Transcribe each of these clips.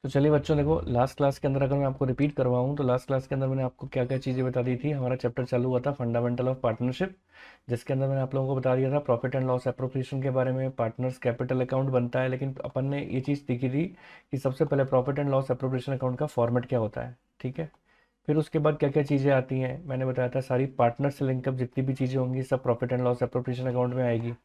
तो चलिए बच्चों, देखो लास्ट क्लास के अंदर अगर मैं आपको रिपीट करवाऊँ तो लास्ट क्लास के अंदर मैंने आपको क्या क्या चीज़ें बता दी थी। हमारा चैप्टर चालू हुआ था फंडामेंटल ऑफ पार्टनरशिप, जिसके अंदर मैंने आप लोगों को बता दिया था प्रॉफिट एंड लॉस एप्रोप्रिएशन के बारे में। पार्टनर्स कैपिटल अकाउंट बनता है, लेकिन अपन ने ये चीज़ सीखी थी कि सबसे पहले profit and loss appropriation account का फॉर्मेट क्या होता है। ठीक है, फिर उसके बाद क्या क्या चीज़ें आती हैं मैंने बताया था। सारी पार्टनर से लिंकअप जितनी भी चीज़ें होंगी सब profit and loss appropriation account में आएगी।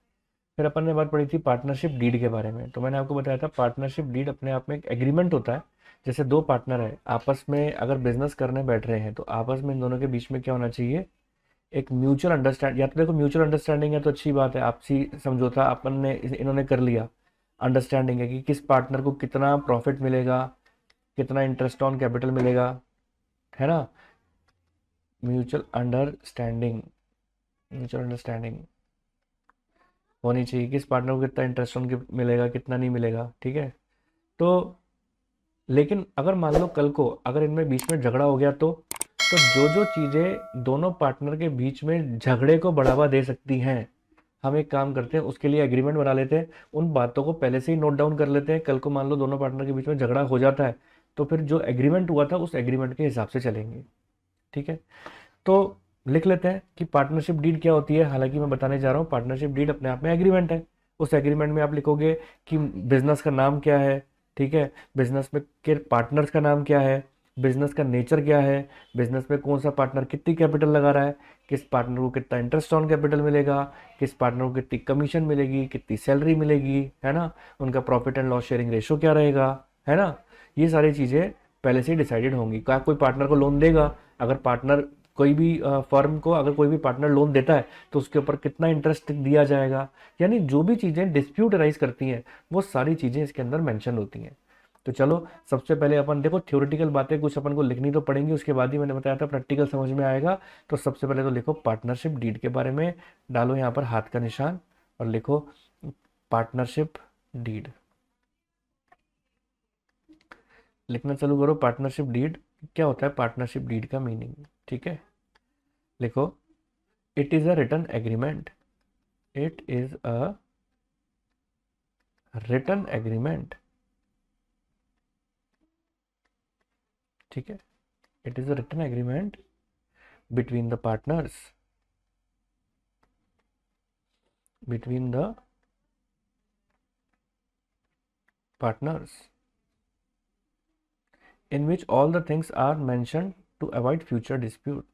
फिर अपन ने बात पढ़ी थी पार्टनरशिप डीड के बारे में। तो मैंने आपको बताया था पार्टनरशिप डीड अपने आप में एक एग्रीमेंट होता है। जैसे दो पार्टनर है आपस में अगर बिजनेस करने बैठ रहे हैं तो आपस में इन दोनों के बीच में क्या होना चाहिए, एक म्यूचुअल अंडरस्टैंड। या तो देखो म्यूचुअल अंडरस्टैंडिंग है तो अच्छी बात है, आपसी समझौता अपन ने इन्होंने कर लिया। अंडरस्टैंडिंग है कि किस पार्टनर को कितना प्रॉफिट मिलेगा, कितना इंटरेस्ट ऑन कैपिटल मिलेगा, है ना। म्यूचुअल अंडरस्टैंडिंग, म्यूचुअल अंडरस्टैंडिंग होनी चाहिए, किस पार्टनर को कितना इंटरेस्ट ऑन मिलेगा, कितना नहीं मिलेगा। ठीक है, तो लेकिन अगर मान लो कल को अगर इनमें बीच में झगड़ा हो गया तो जो जो चीज़ें दोनों पार्टनर के बीच में झगड़े को बढ़ावा दे सकती हैं, हम एक काम करते हैं उसके लिए एग्रीमेंट बना लेते हैं। उन बातों को पहले से ही नोट डाउन कर लेते हैं। कल को मान लो दोनों पार्टनर के बीच में झगड़ा हो जाता है तो फिर जो एग्रीमेंट हुआ था उस एग्रीमेंट के हिसाब से चलेंगे। ठीक है, तो लिख लेते हैं कि पार्टनरशिप डीड क्या होती है। हालांकि मैं बताने जा रहा हूँ पार्टनरशिप डीड अपने आप में एग्रीमेंट है। उस एग्रीमेंट में आप लिखोगे कि बिजनेस का नाम क्या है, ठीक है, बिजनेस में के पार्टनर्स का नाम क्या है, बिजनेस का नेचर क्या है, बिजनेस में कौन सा पार्टनर कितनी कैपिटल लगा रहा है, किस पार्टनर को कितना इंटरेस्ट ऑन कैपिटल मिलेगा, किस पार्टनर को कितनी कमीशन मिलेगी, कितनी सैलरी मिलेगी, है ना, उनका profit and loss sharing ratio क्या रहेगा, है ना। ये सारी चीज़ें पहले से ही डिसाइडेड होंगी। क्या कोई पार्टनर को लोन देगा, अगर पार्टनर कोई भी फर्म को अगर कोई भी पार्टनर लोन देता है तो उसके ऊपर कितना इंटरेस्ट दिया जाएगा, यानी जो भी चीज़ें डिस्प्यूट राइज करती हैं वो सारी चीज़ें इसके अंदर मेंशन होती हैं। तो चलो सबसे पहले अपन देखो थ्योरेटिकल बातें कुछ अपन को लिखनी तो पड़ेंगी, उसके बाद ही मैंने बताया था प्रैक्टिकल समझ में आएगा। तो सबसे पहले तो लिखो पार्टनरशिप डीड के बारे में, डालो यहाँ पर हाथ का निशान और लिखो पार्टनरशिप डीड। लिखना चालू करो पार्टनरशिप डीड। क्या होता है पार्टनरशिप डीड का मीनिंग, ठीक है। लिखो it is a written agreement, it is a written agreement, ठीक है। It is a written agreement between the partners, between the partners in which all the things are mentioned to avoid future dispute,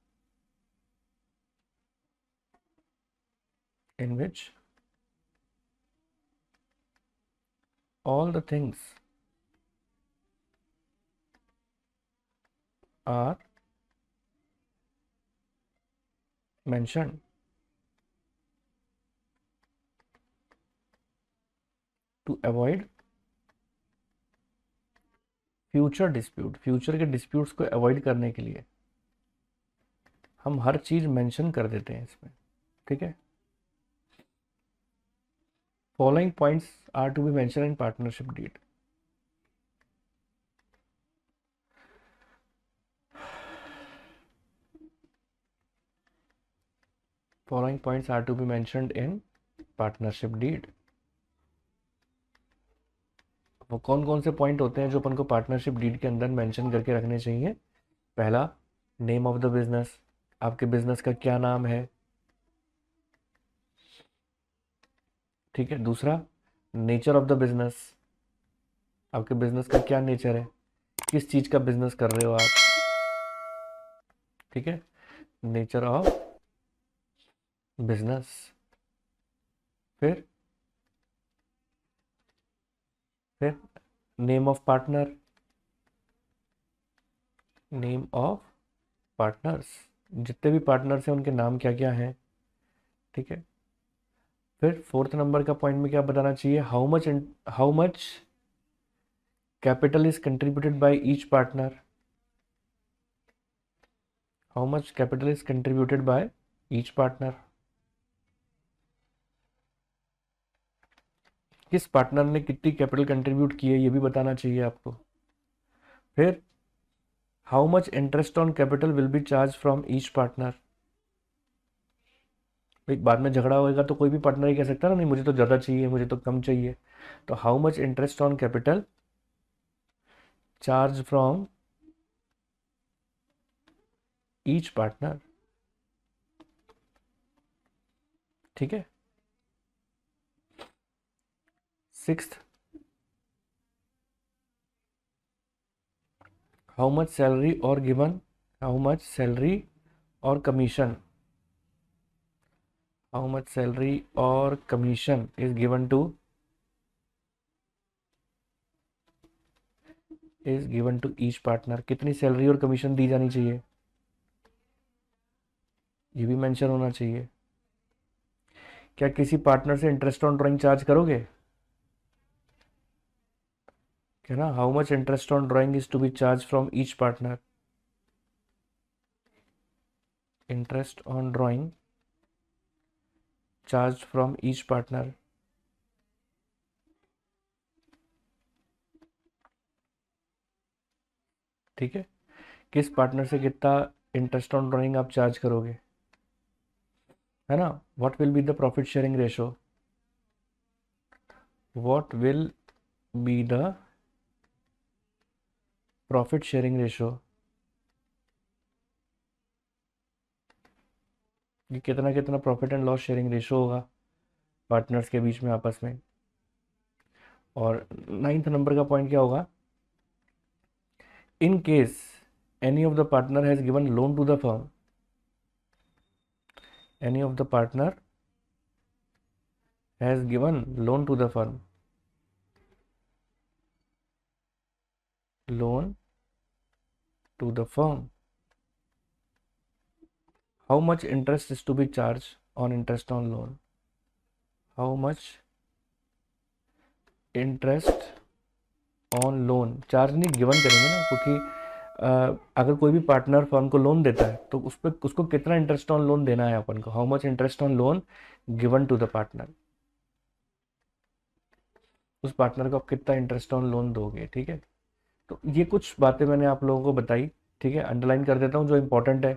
in which all the things are mentioned to avoid future dispute. Future के disputes को avoid करने के लिए हम हर चीज mention कर देते हैं इसमें, ठीक है। Following points are to be mention in partnership deed. Following points are to be mentioned in partnership deed. वो कौन कौन से पॉइंट होते हैं जो अपन को पार्टनरशिप डीड के अंदर मेंशन करके रखने चाहिए। पहला, नेम ऑफ द बिजनेस, आपके बिजनेस का क्या नाम है, ठीक है। दूसरा, नेचर ऑफ द बिजनेस, आपके बिजनेस का क्या नेचर है, किस चीज का बिजनेस कर रहे हो आप, ठीक है, नेचर ऑफ बिजनेस। फिर फिर name of partner, name of partners, जितने भी पार्टनर्स हैं उनके नाम क्या क्या हैं, ठीक है। फिर फोर्थ नंबर का पॉइंट में क्या बताना चाहिए, how much capital is contributed by each partner, how much capital is contributed by each partner, किस पार्टनर ने कितनी कैपिटल कंट्रीब्यूट की है ये भी बताना चाहिए आपको। फिर how much interest on capital will be charge from each partner. एक बाद में झगड़ा होएगा तो कोई भी पार्टनर ही कह सकता है ना, नहीं मुझे तो ज़्यादा चाहिए, मुझे तो कम चाहिए। तो how much interest on capital charge from each partner. ठीक है। सिक्स्थ, हाउ मच सैलरी और गिवन, हाउ मच सैलरी और कमीशन, हाउ मच सैलरी और commission is given to each partner. कितनी सैलरी और कमीशन दी जानी चाहिए, ये भी मेंशन होना चाहिए। क्या किसी पार्टनर से इंटरेस्ट ऑन ड्राइंग चार्ज करोगे, क्या ना, how much interest on drawing is to be charge from each partner. Interest on drawing charge from each partner. ठीक है। किस पार्टनर से कितना इंटरेस्ट ऑन ड्राइंग आप चार्ज करोगे, है ना। What will be the profit sharing ratio, what will be the profit sharing ratio, ये कितना कितना profit and loss sharing ratio होगा पार्टनर्स के बीच में आपस में। और 9th नंबर का पॉइंट क्या होगा, in case any of the partner has given loan to the firm, any of the partner has given loan to the firm, loan to the firm, how much interest is to be charged on interest on loan, how much interest on loan, charge नहीं given करेंगे ना, क्योंकि अगर कोई भी partner firm को loan देता है तो उस पर उसको कितना इंटरेस्ट ऑन लोन देना है अपन को, how much interest on loan given to the partner, उस पार्टनर को आप कितना इंटरेस्ट ऑन लोन दोगे। ठीक है। तो ये कुछ बातें मैंने आप लोगों को बताई। ठीक है, अंडरलाइन कर देता हूँ जो इंपॉर्टेंट है,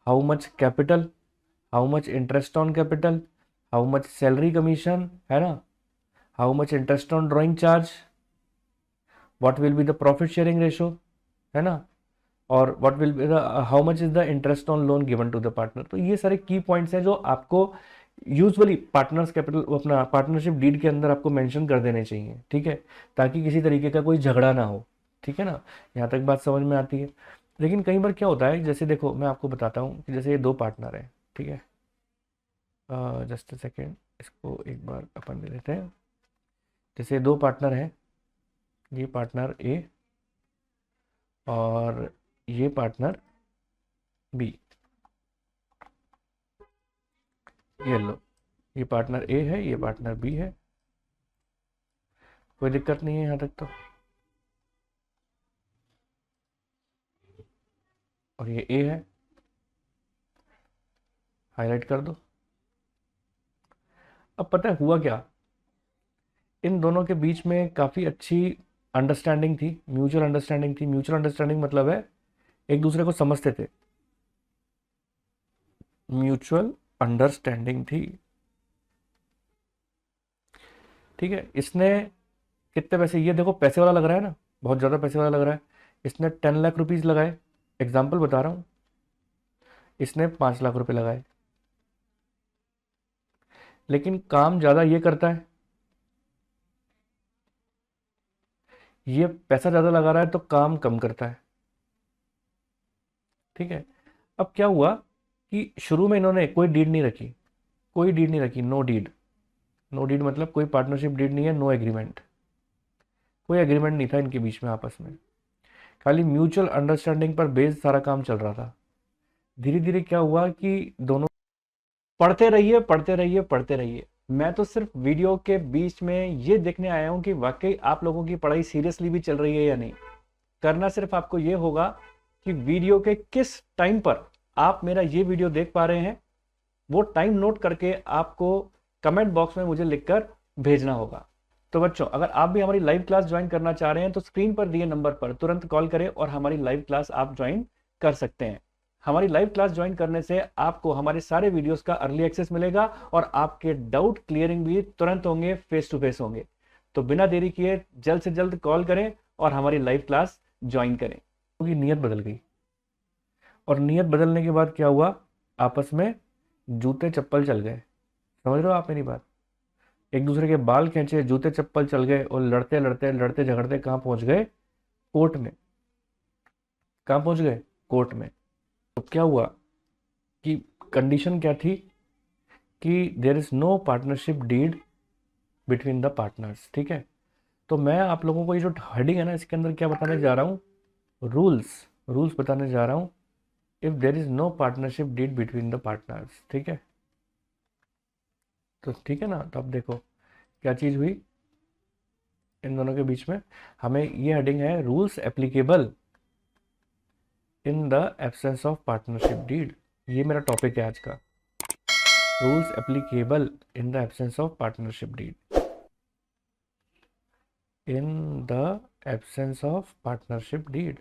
how much capital, how much interest on capital, how much salary commission, है ना, how much interest on drawing charge, what will be the profit sharing ratio, है ना, और what will be the how much is the interest on loan given to the partner. तो ये सारे key points हैं जो आपको यूजुअली पार्टनर्स कैपिटल अपना पार्टनरशिप डीड के अंदर आपको मेंशन कर देने चाहिए। ठीक है, ताकि किसी तरीके का कोई झगड़ा ना हो। ठीक है ना, यहाँ तक बात समझ में आती है। लेकिन कई बार क्या होता है, जैसे देखो मैं आपको बताता हूँ कि जैसे ये दो पार्टनर हैं। ठीक है, जस्ट अ सेकेंड, इसको एक बार अपन ले लेते हैं। जैसे दो पार्टनर हैं, ये पार्टनर ए और ये पार्टनर बी, ये लो, ये पार्टनर ए है, ये पार्टनर बी है, कोई दिक्कत नहीं है यहाँ तक तो। और ये ए है, हाईलाइट कर दो। अब पता है हुआ क्या, इन दोनों के बीच में काफ़ी अच्छी अंडरस्टैंडिंग थी, म्यूचुअल अंडरस्टैंडिंग थी। म्यूचुअल अंडरस्टैंडिंग मतलब है एक दूसरे को समझते थे, म्यूचुअल अंडरस्टैंडिंग थी। ठीक है, इसने कितने पैसे, ये देखो पैसे वाला लग रहा है ना, बहुत ज़्यादा पैसे वाला लग रहा है। इसने 10 लाख रुपीज़ लगाए, एग्जाम्पल बता रहा हूँ, इसने 5 लाख रुपए लगाए, लेकिन काम ज़्यादा ये करता है, ये पैसा ज़्यादा लगा रहा है तो काम कम करता है। ठीक है, अब क्या हुआ कि शुरू में इन्होंने कोई डीड नहीं रखी, कोई डीड नहीं रखी, नो डीड। नो डीड मतलब कोई पार्टनरशिप डीड नहीं है, नो एग्रीमेंट, कोई एग्रीमेंट नहीं था इनके बीच में आपस में, खाली म्यूचुअल अंडरस्टैंडिंग पर बेस्ड सारा काम चल रहा था। धीरे धीरे क्या हुआ कि दोनों, पढ़ते रहिए पढ़ते रहिए पढ़ते रहिए। मैं तो सिर्फ वीडियो के बीच में ये देखने आया हूं कि वाकई आप लोगों की पढ़ाई सीरियसली भी चल रही है या नहीं। करना सिर्फ आपको ये होगा कि वीडियो के किस टाइम पर आप मेरा ये वीडियो देख पा रहे हैं, वो टाइम नोट करके आपको कमेंट बॉक्स में मुझे लिखकर भेजना होगा। तो बच्चों, अगर आप भी हमारी लाइव क्लास ज्वाइन करना चाह रहे हैं तो स्क्रीन पर दिए नंबर पर तुरंत कॉल करें और हमारी लाइव क्लास आप ज्वाइन कर सकते हैं। हमारी लाइव क्लास ज्वाइन करने से आपको हमारे सारे वीडियोस का अर्ली एक्सेस मिलेगा और आपके डाउट क्लियरिंग भी तुरंत होंगे, फेस टू फेस होंगे। तो बिना देरी किए जल्द से जल्द कॉल करें और हमारी लाइव क्लास ज्वाइन करें। क्योंकि नीयत बदल गई, और नीयत बदलने के बाद क्या हुआ, आपस में जूते चप्पल चल गए। समझ रहे हो आप मेरी बात? एक दूसरे के बाल खींचे, जूते चप्पल चल गए, और लड़ते लड़ते लड़ते झगड़ते कहाँ पहुंच गए, कोर्ट में। कहाँ पहुंच गए, कोर्ट में। तो क्या हुआ कि कंडीशन क्या थी कि there is no partnership deed between the partners. ठीक है, तो मैं आप लोगों को ये जो हेडिंग है ना, इसके अंदर क्या बताने जा रहा हूँ, रूल्स, रूल्स बताने जा रहा हूँ if there is no partnership deed between the partners. ठीक है, तो ठीक है ना, तो अब देखो क्या चीज़ हुई इन दोनों के बीच में। हमें ये हेडिंग है, rules applicable in the absence of partnership deed. ये मेरा टॉपिक है आज का, rules applicable in the absence of partnership deed. In the absence of partnership deed.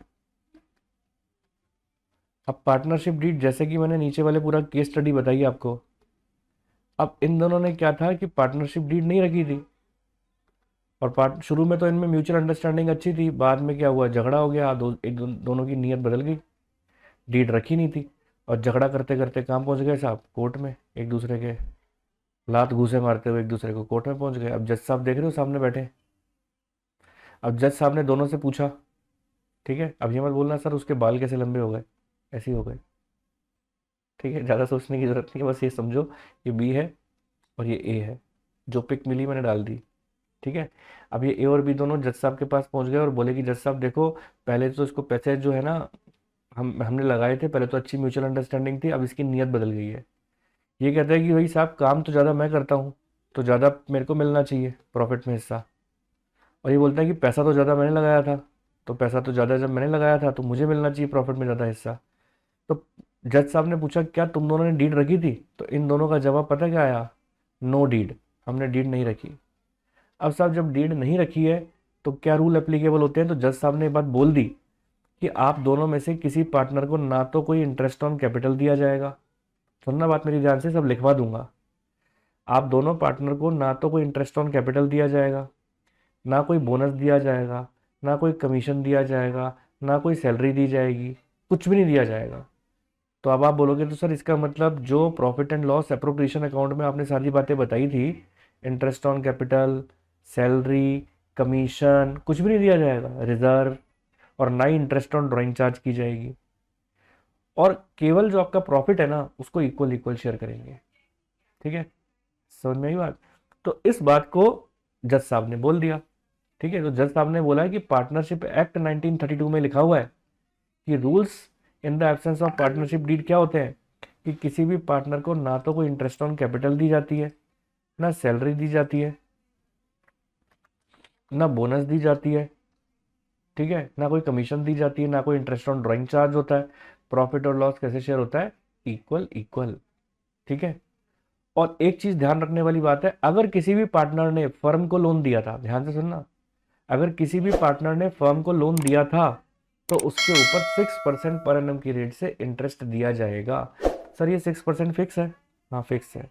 अब पार्टनरशिप डीड, जैसे कि मैंने नीचे वाले पूरा केस स्टडी बताई आपको, अब इन दोनों ने क्या था कि पार्टनरशिप डीड नहीं रखी थी, और पार्ट शुरू में तो इनमें म्यूचुअल अंडरस्टैंडिंग अच्छी थी, बाद में क्या हुआ, झगड़ा हो गया, दोनों की नीयत बदल गई, डीड रखी नहीं थी, और झगड़ा करते करते कहाँ पहुंच गए साहब, कोर्ट में। एक दूसरे के लात घूसे मारते हुए एक दूसरे को कोर्ट में पहुंच गए। अब जज साहब देख रहे हो सामने बैठे, अब जज साहब ने दोनों से पूछा, ठीक है, अब ये मत बोलना सर उसके बाल कैसे लंबे हो गए, ऐसे ही हो गए। ठीक है, ज़्यादा सोचने की जरूरत नहीं है, बस ये समझो ये बी है और ये ए है, जो पिक मिली मैंने डाल दी। ठीक है, अब ये ए और बी दोनों जज साहब के पास पहुंच गए और बोले कि जज साहब देखो, पहले तो इसको पैसे जो है ना, हमने लगाए थे, पहले तो अच्छी म्यूचुअल अंडरस्टैंडिंग थी, अब इसकी नीयत बदल गई है। ये कहता है कि भाई साहब काम तो ज़्यादा मैं करता हूँ, तो ज़्यादा मेरे को मिलना चाहिए प्रॉफिट में हिस्सा। और ये बोलता है कि पैसा तो ज़्यादा मैंने लगाया था, तो पैसा तो ज़्यादा जब मैंने लगाया था तो मुझे मिलना चाहिए प्रॉफिट में ज़्यादा हिस्सा। तो जज साहब ने पूछा क्या तुम दोनों ने डीड रखी थी, तो इन दोनों का जवाब पता क्या आया, नो डीड, हमने डीड नहीं रखी। अब साहब जब डीड नहीं रखी है तो क्या रूल एप्लीकेबल होते हैं, तो जज साहब ने ये बात बोल दी कि आप दोनों में से किसी पार्टनर को ना तो कोई इंटरेस्ट ऑन कैपिटल दिया जाएगा, सुनना बात मेरी ध्यान से, सब लिखवा दूंगा, आप दोनों पार्टनर को ना तो कोई इंटरेस्ट ऑन कैपिटल दिया जाएगा, ना कोई बोनस दिया जाएगा, ना कोई कमीशन दिया जाएगा, ना कोई सैलरी दी जाएगी, कुछ भी नहीं दिया जाएगा। तो अब आप बोलोगे तो सर इसका मतलब जो profit and loss appropriation account में आपने सारी बातें बताई थी, interest on capital, salary, commission, कुछ भी नहीं दिया जाएगा, रिजर्व, और ना ही इंटरेस्ट ऑन ड्राइंग चार्ज की जाएगी, और केवल जो आपका प्रॉफिट है ना उसको इक्वल इक्वल शेयर करेंगे। ठीक है, समझ में आई बात? तो इस बात को जज साहब ने बोल दिया। ठीक है, तो जज साहब ने बोला है कि पार्टनरशिप एक्ट 1932 में लिखा हुआ है कि rules in the absence of partnership deed क्या होते हैं, कि किसी भी पार्टनर को ना तो कोई इंटरेस्ट ऑन कैपिटल दी जाती है, ना सैलरी दी जाती है, ना बोनस दी जाती है, ठीक है, ना कोई कमीशन दी जाती है, ना कोई इंटरेस्ट ऑन ड्राइंग चार्ज होता है, प्रॉफिट और लॉस कैसे शेयर होता है, इक्वल इक्वल। ठीक है, और एक चीज ध्यान रखने वाली बात है, अगर किसी भी पार्टनर ने फर्म को लोन दिया था, ध्यान से सुनना, अगर किसी भी पार्टनर ने फर्म को लोन दिया था तो उसके ऊपर 6% पर एनम की रेट से इंटरेस्ट दिया जाएगा। सर ये 6% फिक्स है? हाँ फिक्स है,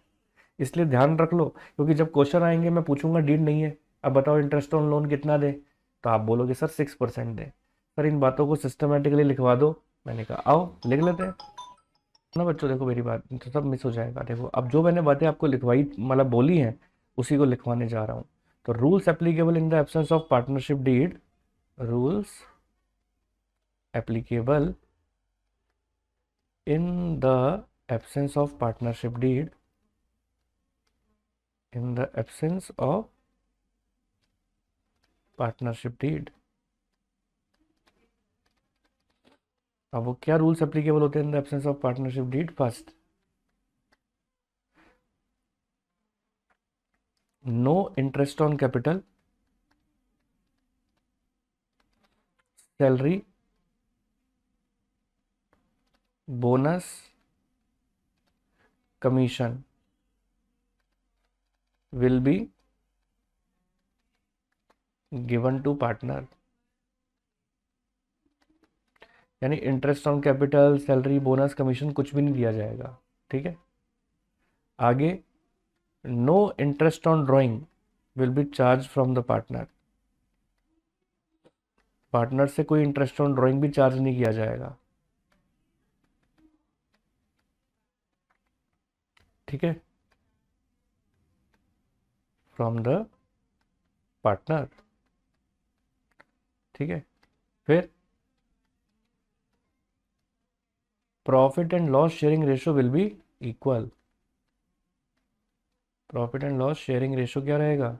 इसलिए ध्यान रख लो, क्योंकि जब क्वेश्चन आएंगे मैं पूछूंगा डीड नहीं है, अब बताओ इंटरेस्ट ऑन लोन कितना दे, तो आप बोलोगे सर 6% दे। सर इन बातों को सिस्टमेटिकली लिखवा दो, मैंने कहा आओ लिख लेते हैं ना बच्चों। देखो मेरी बात तो सब मिस हो जाएगा, देखो अब जो मैंने बातें आपको लिखवाई मतलब बोली हैं उसी को लिखवाने जा रहा हूँ। तो rules applicable in the absence of partnership deed, rules applicable in the absence of partnership deed, in the absence of partnership deed। अब वो क्या रूल्स एप्लीकेबल होते हैं in the absence of partnership deed? First, no interest on capital, salary, bonus, commission will be given to partner. यानी interest on capital, salary, bonus, commission कुछ भी नहीं दिया जाएगा। ठीक है, आगे, no interest on drawing will be charge from the partner. Partner से कोई इंटरेस्ट ऑन ड्राइंग भी चार्ज नहीं किया जाएगा। ठीक है, फ्रॉम द पार्टनर। ठीक है, फिर profit and loss sharing ratio will be equal. Profit and loss sharing ratio क्या रहेगा?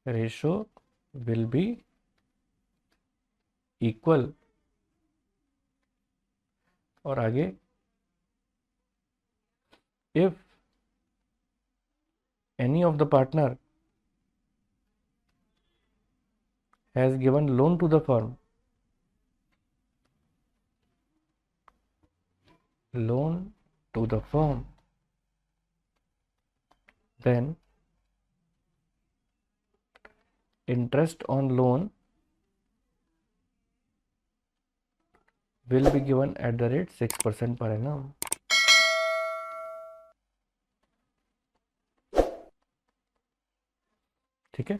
Ratio will be equal. और आगे, if any of the partner has given loan to the firm, then interest on loan will be given at the rate 6% per annum। ठीक है,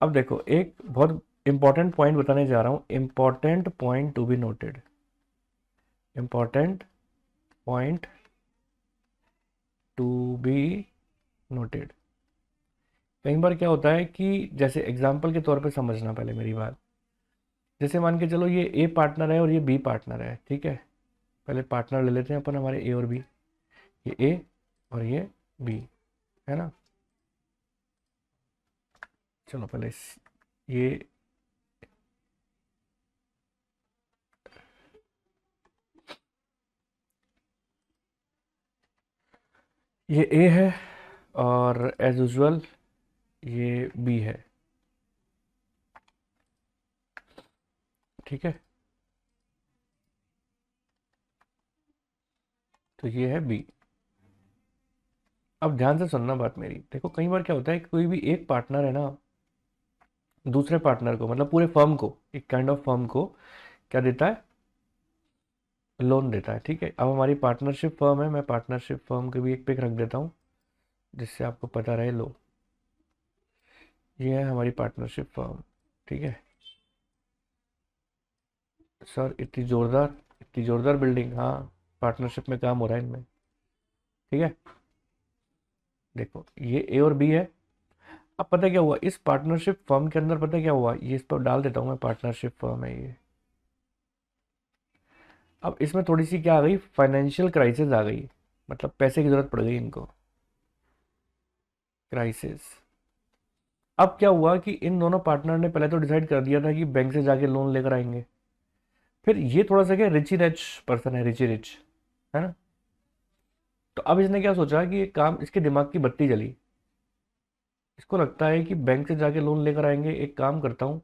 अब देखो एक बहुत इंपॉर्टेंट पॉइंट बताने जा रहा हूं, important point to be noted, important point to be noted. कई बार क्या होता है कि जैसे एग्जाम्पल के तौर पे समझना पहले मेरी बात। जैसे मान के चलो ये ए पार्टनर है और ये बी पार्टनर है। ठीक है, पहले पार्टनर ले लेते हैं अपन हमारे ए और बी। ये ए और ये बी है ना। चलो पहले ये ए है और एज यूजुअल ये बी है। ठीक है, तो ये है बी। अब ध्यान से सुनना बात मेरी। देखो कई बार क्या होता है कि कोई भी एक पार्टनर है ना, दूसरे पार्टनर को मतलब पूरे फर्म को, एक काइंड ऑफ फर्म को क्या देता है? लोन देता है। ठीक है, अब हमारी पार्टनरशिप फर्म है, मैं पार्टनरशिप फर्म के भी एक पिक रख देता हूँ जिससे आपको पता रहे। लो, ये है हमारी पार्टनरशिप फर्म। ठीक है सर, इतनी जोरदार बिल्डिंग। हाँ, पार्टनरशिप में काम हो रहा है इनमें। ठीक है, देखो ये ए और बी है। अब पता क्या हुआ इस पार्टनरशिप फर्म के अंदर? पता क्या हुआ, ये इस पर डाल देता हूँ मैं, पार्टनरशिप फर्म है ये। अब इसमें थोड़ी सी क्या आ गई, फाइनेंशियल क्राइसिस आ गई, मतलब पैसे की जरूरत पड़ गई इनको, क्राइसिस। अब क्या हुआ कि इन दोनों पार्टनर ने पहले तो डिसाइड कर दिया था कि बैंक से जाके लोन लेकर आएंगे। फिर ये थोड़ा सा क्या रिची रिच पर्सन है, रिची रिच है ना। तो अब इसने क्या सोचा कि ये काम, इसके दिमाग की बत्ती जली। इसको लगता है कि बैंक से जाके लोन लेकर आएंगे, एक काम करता हूँ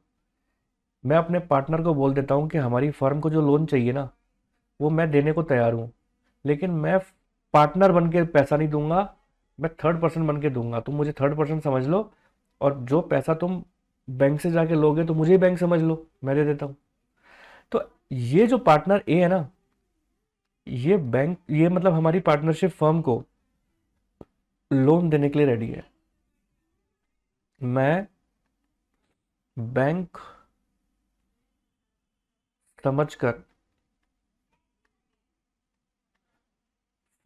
मैं अपने पार्टनर को बोल देता हूँ कि हमारी फर्म को जो लोन चाहिए ना वो मैं देने को तैयार हूँ, लेकिन मैं पार्टनर बन के पैसा नहीं दूंगा, मैं थर्ड पर्सन बन के दूंगा। तुम मुझे थर्ड पर्सन समझ लो और जो पैसा तुम बैंक से जाके लोगे तो मुझे ही बैंक समझ लो, मैं दे देता हूँ। तो ये जो पार्टनर ए है ना, ये बैंक, ये मतलब हमारी पार्टनरशिप फर्म को लोन देने के लिए रेडी है। मैं बैंक समझकर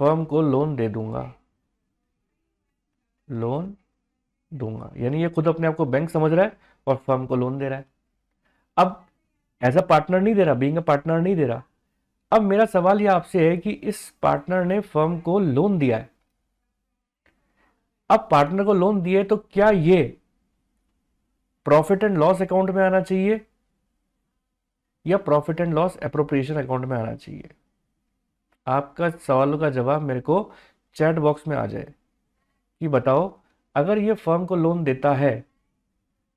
फर्म को लोन दे दूंगा, लोन दूंगा। यानी ये खुद अपने आप को बैंक समझ रहा है और फर्म को लोन दे रहा है। अब एज अ पार्टनर नहीं दे रहा, बीइंग अ पार्टनर नहीं दे रहा। अब मेरा सवाल ये आपसे है कि इस पार्टनर ने फर्म को लोन दिया है। अब पार्टनर को लोन दिए तो क्या ये प्रॉफिट एंड लॉस अकाउंट में आना चाहिए या profit and loss appropriation account में आना चाहिए? आपका सवालों का जवाब मेरे को चैट बॉक्स में आ जाए कि बताओ, अगर ये फर्म को लोन देता है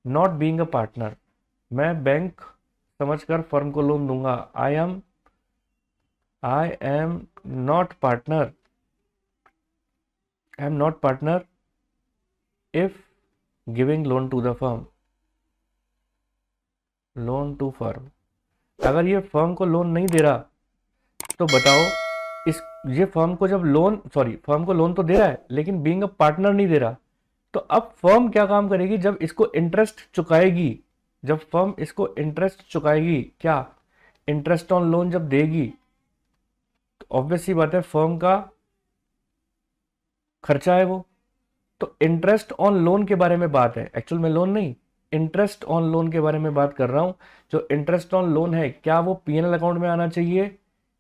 नॉट बीइंग अ पार्टनर, मैं बैंक समझकर फर्म को लोन दूंगा। I am not partner, I am not partner if giving loan to the firm, loan to firm. अगर ये फर्म को लोन नहीं दे रहा तो बताओ, इस ये फर्म को जब लोन, सॉरी फर्म को लोन तो दे रहा है लेकिन बीइंग अ पार्टनर नहीं दे रहा, तो अब फर्म क्या काम करेगी? जब इसको इंटरेस्ट चुकाएगी जब फर्म इसको इंटरेस्ट चुकाएगी, क्या इंटरेस्ट ऑन लोन जब देगी, तो ऑब्वियस सी बात है फर्म का खर्चा है वो। तो इंटरेस्ट ऑन लोन के बारे में बात है, एक्चुअल में लोन नहीं, इंटरेस्ट ऑन लोन के बारे में बात कर रहा हूं। जो इंटरेस्ट ऑन लोन है, क्या वो पीएनएल अकाउंट में आना चाहिए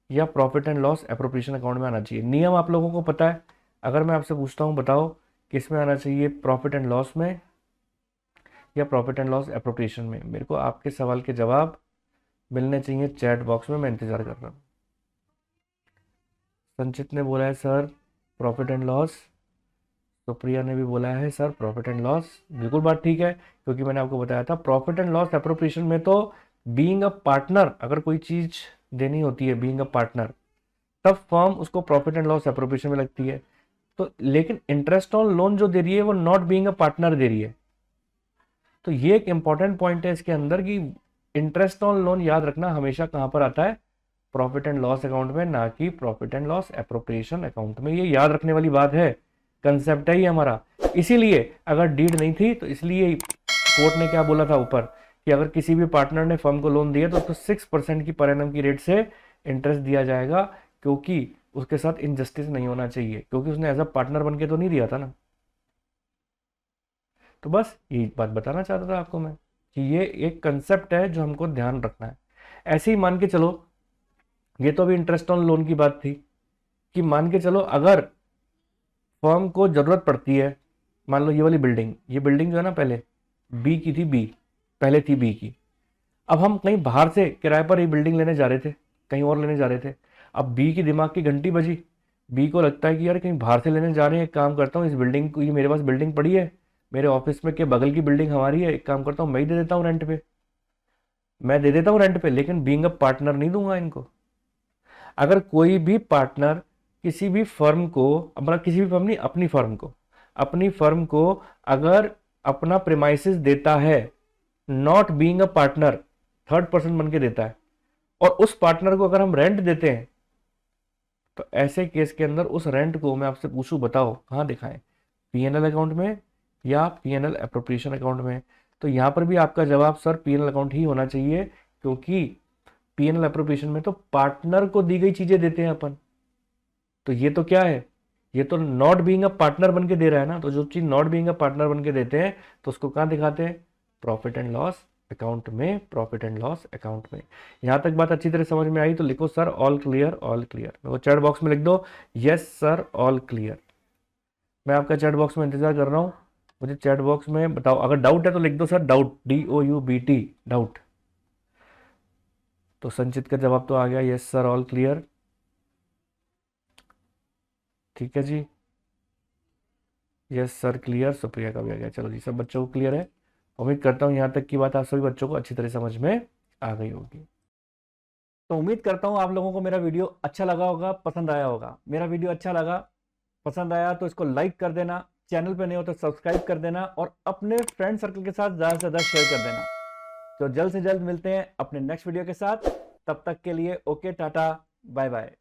या profit and loss appropriation account में आना चाहिए? नियम आप लोगों को पता है। अगर मैं आपसे पूछता हूं, बताओ किस में आना चाहिए, प्रॉफिट एंड लॉस में या प्रॉफिट एंड लॉस एप्रोप्रिएशन में? मेरे को आपके सवाल के जवाब मिलने चाहिए चैट बॉक्स में, मैं इंतजार कर रहा हूँ। संचित ने बोला है सर प्रॉफिट एंड लॉस, तो प्रिया ने भी बोला है सर प्रॉफिट एंड लॉस। बिल्कुल बात ठीक है, क्योंकि मैंने आपको बताया था प्रॉफिट एंड लॉस एप्रोप्रिएशन में तो बीइंग अ पार्टनर, अगर कोई चीज देनी होती है बीइंग अ पार्टनर, तब फर्म उसको प्रॉफिट एंड लॉस एप्रोप्रिएशन में लगती है। तो लेकिन इंटरेस्ट ऑन लोन जो दे रही है वो नॉट बीइंग अ पार्टनर दे रही है। तो ये एक इंपॉर्टेंट पॉइंट है इसके अंदर कि इंटरेस्ट ऑन लोन याद रखना हमेशा कहां पर आता है, प्रॉफिट एंड लॉस अकाउंट में, ना कि profit and loss appropriation account में। ये याद रखने वाली बात है, कंसेप्ट है ये हमारा। इसीलिए अगर डीड नहीं थी तो इसलिए कोर्ट ने क्या बोला था ऊपर कि अगर किसी भी पार्टनर ने फर्म को लोन दिया तो उसको 6% की पर एनम की रेट से इंटरेस्ट दिया जाएगा, क्योंकि उसके साथ इनजस्टिस नहीं होना चाहिए, क्योंकि उसने एज अ पार्टनर बन के तो नहीं दिया था ना। तो बस यही बात बताना चाहता था आपको मैं कि ये एक कंसेप्ट है जो हमको ध्यान रखना है। ऐसे ही मान के चलो, ये तो अभी इंटरेस्ट ऑन लोन की बात थी, कि मान के चलो अगर फर्म को जरूरत पड़ती है, मान लो ये वाली बिल्डिंग, ये बिल्डिंग जो है ना पहले बी की थी, बी पहले थी बी की, अब हम कहीं बाहर से किराए पर ये बिल्डिंग लेने जा रहे थे, कहीं और लेने जा रहे थे। अब बी की दिमाग की घंटी बजी, बी को लगता है कि यार कहीं बाहर से लेने जा रहे हैं, एक काम करता हूँ इस बिल्डिंग को, ये मेरे पास बिल्डिंग पड़ी है मेरे ऑफिस में के बगल की बिल्डिंग हमारी है, एक काम करता हूँ मैं ही दे देता हूँ रेंट पे, मैं दे देता हूँ रेंट पे, लेकिन बीइंग अ पार्टनर नहीं दूंगा इनको। अगर कोई भी पार्टनर किसी भी फर्म को, मतलब किसी भी फर्म नहीं, अपनी फर्म को अगर अपना प्रेमाइसिस देता है, not being a partner, third person बन के देता है, और उस पार्टनर को अगर हम रेंट देते हैं, तो ऐसे केस के अंदर उस रेंट को मैं आपसे पूछूं, बताओ कहां दिखाएं, पीएनएल अकाउंट में या पीएनएल एप्रोप्रिएशन अकाउंट में? तो यहां पर भी आपका जवाब सर पीएनएल अकाउंट ही होना चाहिए, क्योंकि पीएनएल एप्रोप्रिएशन में तो पार्टनर को दी गई चीजें देते हैं अपन। तो ये तो क्या है, ये तो नॉट बीइंग अ पार्टनर बन के दे रहा है ना। तो जो चीज नॉट बीइंग अ पार्टनर बन के देते हैं तो उसको कहां दिखाते हैं, प्रॉफिट एंड लॉस अकाउंट में, प्रॉफिट एंड लॉस अकाउंट में। यहां तक बात अच्छी तरह समझ में आई तो लिखो sir all clear, all clear. मेरे को चैट बॉक्स में लिख दो यस सर ऑल क्लियर। मैं आपका चैट बॉक्स में इंतजार कर रहा हूँ, मुझे चैट बॉक्स में बताओ, अगर डाउट है तो लिख दो सर डाउट, DOUBT डाउट। तो संचित का जवाब तो आ गया यस सर ऑल क्लियर, ठीक है जी, यस सर क्लियर। सुप्रिया का भी आ गया, चलो जी सब बच्चों को क्लियर है। उम्मीद करता हूँ यहाँ तक की बात आप सभी बच्चों को अच्छी तरह समझ में आ गई होगी। तो उम्मीद करता हूँ आप लोगों को मेरा वीडियो अच्छा लगा होगा, पसंद आया होगा। मेरा वीडियो अच्छा लगा, पसंद आया तो इसको लाइक कर देना, चैनल पे नहीं हो तो सब्सक्राइब कर देना, और अपने फ्रेंड सर्कल के साथ ज़्यादा से ज़्यादा शेयर कर देना। तो जल्द से जल्द मिलते हैं अपने नेक्स्ट वीडियो के साथ, तब तक के लिए ओके टाटा बाय बाय।